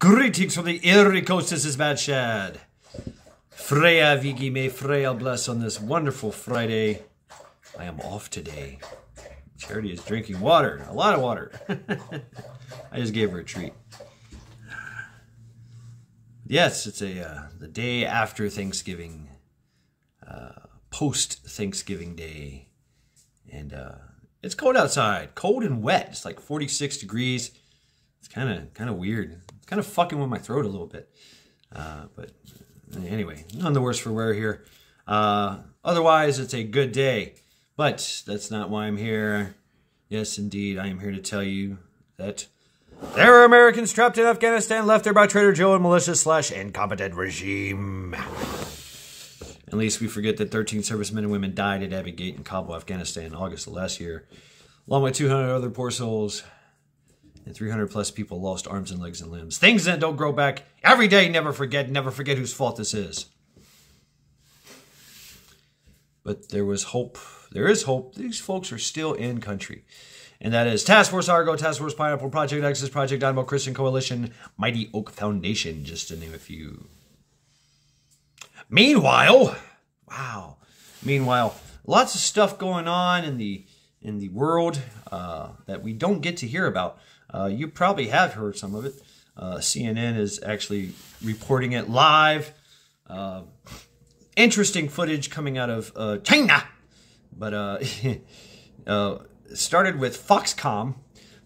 Greetings from the Erie Coast, this is Mad Shad. Freya Vigi, may Freya bless on this wonderful Friday. I am off today. Charity is drinking water, a lot of water. I just gave her a treat. Yes, it's the day after Thanksgiving, post-Thanksgiving day. And it's cold outside, cold and wet. It's like 46 degrees. It's kind of weird. It's kind of fucking with my throat a little bit. But anyway, none the worse for wear here. Otherwise, it's a good day. But that's not why I'm here. Yes, indeed, I am here to tell you that there are Americans trapped in Afghanistan, left there by Trader Joe and militia/incompetent regime. At least we forget that 13 servicemen and women died at Abbey Gate in Kabul, Afghanistan in August of last year, along with 200 other poor souls. And 300 plus people lost arms and legs and limbs. Things that don't grow back every day. Never forget whose fault this is. But there was hope. There is hope. These folks are still in country. And that is Task Force Argo, Task Force Pineapple, Project Exodus, Project Dynamo, Christian Coalition, Mighty Oak Foundation, just to name a few. Meanwhile, lots of stuff going on in the world that we don't get to hear about. You probably have heard some of it. CNN is actually reporting it live. Interesting footage coming out of China. But it started with Foxconn.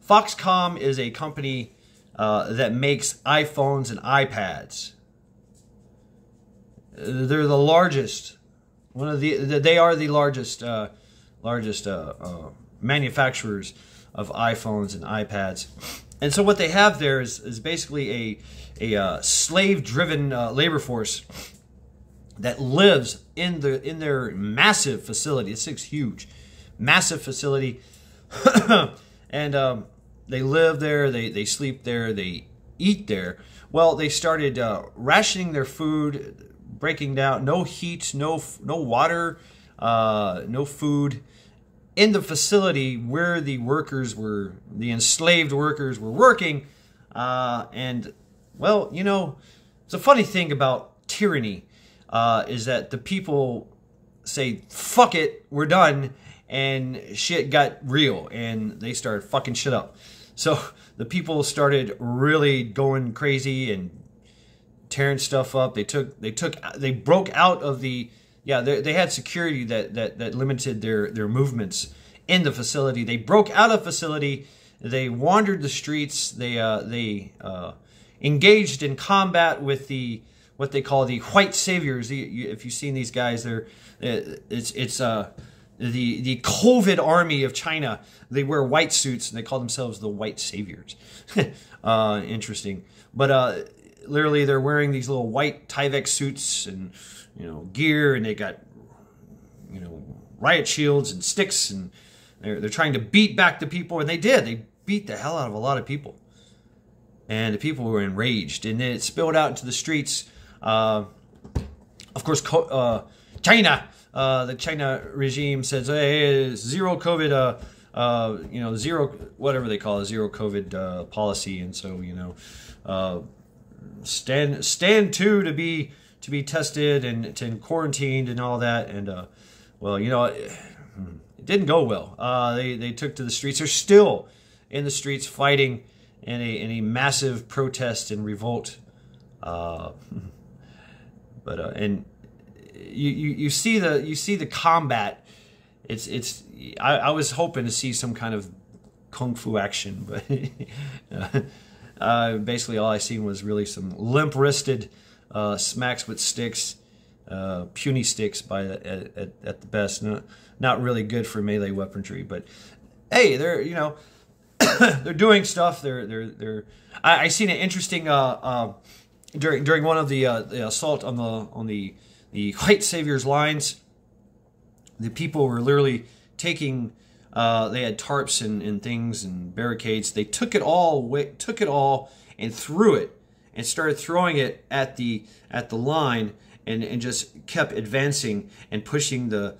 Foxconn is a company that makes iPhones and iPads. They're the largest. They are the largest manufacturers of iPhones and iPads. And so what they have there is basically a slave-driven labor force that lives in their massive facility. This thing's huge. Massive facility. And they live there, they sleep there, they eat there. Well, they started rationing their food, breaking down, no heat, no water, no food in the facility where the enslaved workers were working. And, well, you know, it's a funny thing about tyranny is that the people say, fuck it, we're done, and shit got real, and they started fucking shit up. So the people started really going crazy and tearing stuff up. They broke out of the, they had security that limited their movements in the facility. They broke out of the facility. They wandered the streets. They engaged in combat with what they call the white saviors. If you've seen these guys, it's the COVID army of China. They wear white suits and they call themselves the white saviors. Interesting, but literally they're wearing these little white Tyvek suits and gear, and they got riot shields and sticks, and they're trying to beat back the people, and they did. They beat the hell out of a lot of people, and the people were enraged, and then it spilled out into the streets. Of course, China, the China regime says, hey, zero COVID, zero, whatever they call it, zero COVID policy, and so stand to be tested and quarantined and all that, and well, it didn't go well. They took to the streets. They're still in the streets fighting in a massive protest and revolt. And you see the combat. I was hoping to see some kind of kung fu action, but basically all I seen was really some limp-wristed smacks with sticks, puny sticks at the best. Not really good for melee weaponry, but hey, they're they're doing stuff. I seen an interesting during one of the assault on the white saviors lines. The people were literally taking. They had tarps and things and barricades. They took it all and threw it and started throwing it at the line and just kept advancing and pushing the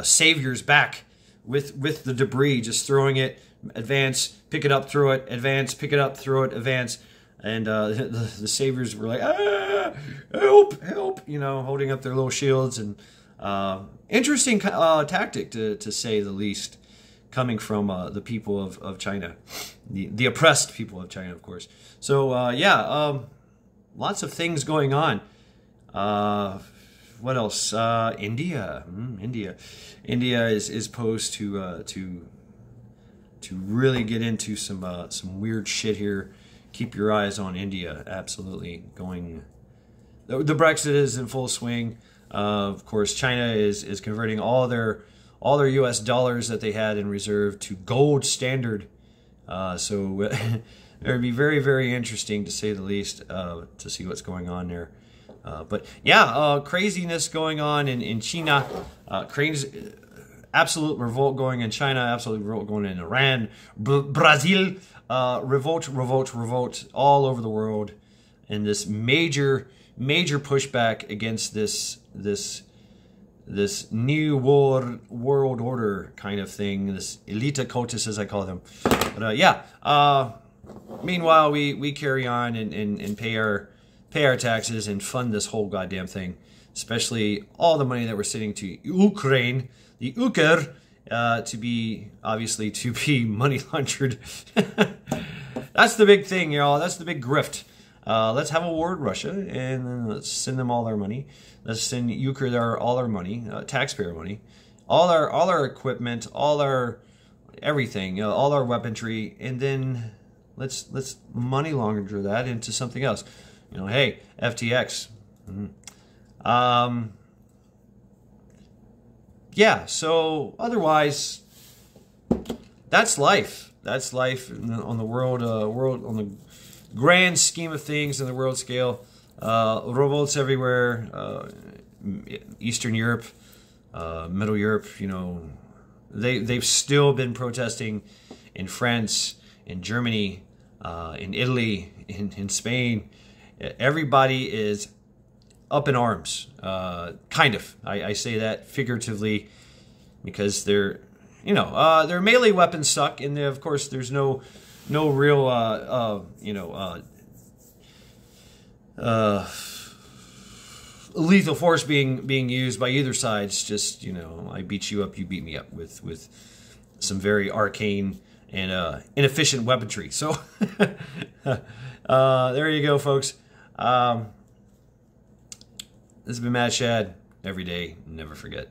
saviors back with the debris, just throwing it, advance, pick it up, throw it, advance, pick it up, throw it, advance. And the saviors were like, ah, help, help, you know, holding up their little shields. And interesting tactic, to say the least, coming from the people of China, the oppressed people of China, of course. So, yeah, lots of things going on. What else? India. India is posed to really get into some weird shit here. Keep your eyes on India. Absolutely going. The Brexit is in full swing. Of course, China is converting all their U.S. dollars that they had in reserve to gold standard. So it would be very, very interesting, to say the least, to see what's going on there. But yeah, craziness going on in China. Crazy, absolute revolt going in China. Absolute revolt going in Iran, Brazil. Revolt all over the world, and this major pushback against this new world order kind of thing, this elite cultus, as I call them. But yeah, meanwhile we carry on and pay our taxes and fund this whole goddamn thing, especially all the money that we're sending to Ukraine, the Uker, to be money laundered. That's the big thing, y'all. That's the big grift. Let's have a war with Russia, and then let's send them all their money. Let's send Ukraine all our money, taxpayer money, all our equipment, all our everything, you know, all our weaponry, and then let's money launder that into something else. You know, hey, FTX. Yeah. So otherwise, that's life. That's life on the world on the grand scheme of things, in the world scale. Revolts everywhere. Eastern Europe, Middle Europe. You know, they've still been protesting in France, in Germany, in Italy, in Spain. Everybody is up in arms. Kind of. I say that figuratively because they're. You know, their melee weapons suck, and of course, there's no real, lethal force being used by either side. It's just, you know, I beat you up, you beat me up with some very arcane and inefficient weaponry. So there you go, folks. This has been Mad Shad. Every day, never forget.